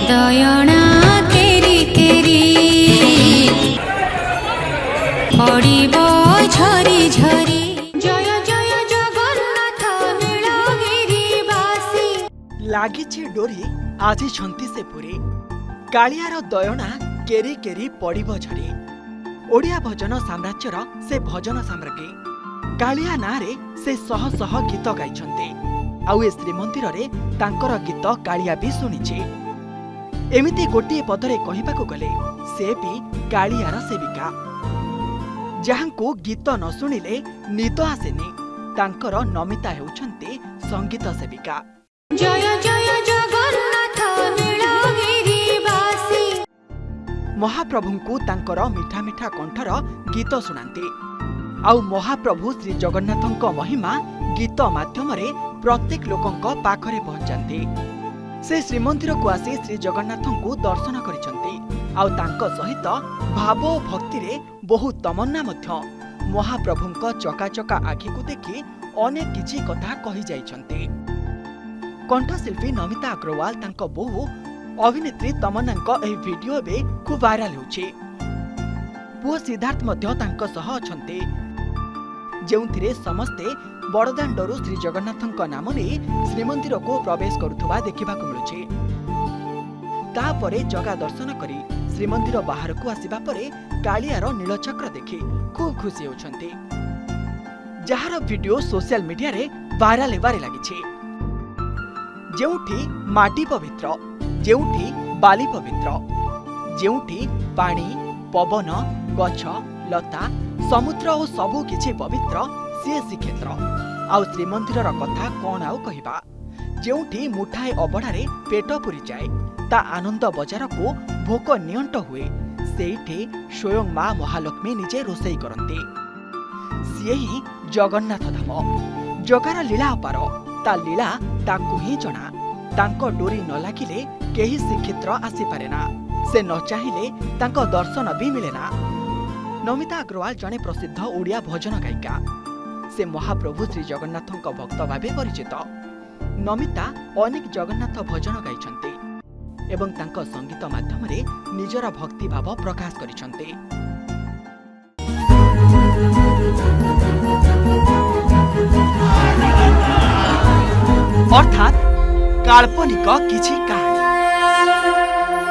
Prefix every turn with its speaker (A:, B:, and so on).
A: दयणा केरी केरी पड़िब झरी झरी जय जय जगन्नाथ नीलगिरिवासी
B: लागिछि डोरी आजी छंती से पुरी कालियार दयणा केरी केरी पड़िब झरी। ओडिया भजन साम्राज्यर से भजन साम्राज्ञी कालिया नारे से शह शह गीत गाइछन्ते आउ ए श्रीमंदिर रे तांकर गीत कालिया भी शुणिछि। एमिति गोटे पदरे कहिबाकू गले से भी कालियार सेविका जहांकू गीत न शुणिले निद आसेनी तांकर नमिता हेउछन्ते संगीत सेविका।
A: जय जय जगन्नाथ नीलगिरिवासी
B: महाप्रभुंकू तांकर मिठा मिठा कंठर गीत शुणांती आउ महाप्रभु श्री जगन्नाथंक महिमा गीत माध्यम प्रत्येक लोकंक पाखरे पहुंचाती। से श्रीमंदिर को आसी श्री जगन्नाथंकू दर्शन करिसंती आउ तांक सहित भाव और भक्ति रे बहु तमन्ना मध्य महाप्रभुंक चकाचका आखि को देखि अनेक किछि कथा कहि जाइछंती। कंठशिल्पी नमिता अग्रवाल तांक बहु अभिनेत्री तमन्नांक एही वीडियो बे खूब वायरल होछि। पुओ सिद्धार्थ मध्य तांक सह अछंती जेउथिरे समस्ते बड़दाण्डरू श्री जगन्नाथंक नाम नै श्रीमंदिर को प्रवेश करुथुबा देखिबाकू मिलुछि। तापरे जगा दर्शन करी श्रीमंदिर बाहर को आसिबा परे कालियार नीलचक्र देखि खूब खुशी होछंती जहार वीडियो सोशल मीडिया रे वायरल हेबारे लागिछि। जेउठी माटी पवित्र जेउठी बाली पवित्र जेउठी पानी पवन गछ लता समुद्र और सबु किछि पवित्र सी श्रीक्षेत्र आउ श्रीमंदिर कथा कौन आउ कहिबा। जेउठी मुठाए अबड़ारे पेट पुरी जाए ता आनंद बजार को भोक नियंट हुए सेठी स्वयं मां महालक्ष्मी निजे रोसई करंती। सी ही जगन्नाथ धाम जगार लीला अपार ता लीला ताकू ही जना तांको डोरी न लागिले केही श्रीक्षेत्र आसी पारेना से न चाहिए तांको दर्शन भी मिलेना। नमिता अग्रवाल जने प्रसिद्ध ओडिया भजन गायिका से महाप्रभु श्री जगन्नाथंक भक्त भावे परिचित। नमिता अनेक जगन्नाथ भजन गाइछन्ते एवं तांको संगीत माध्यम रे निजर भक्ति भाव प्रकाश करिछन्ते। अर्थात काल्पनिक किछि कहानी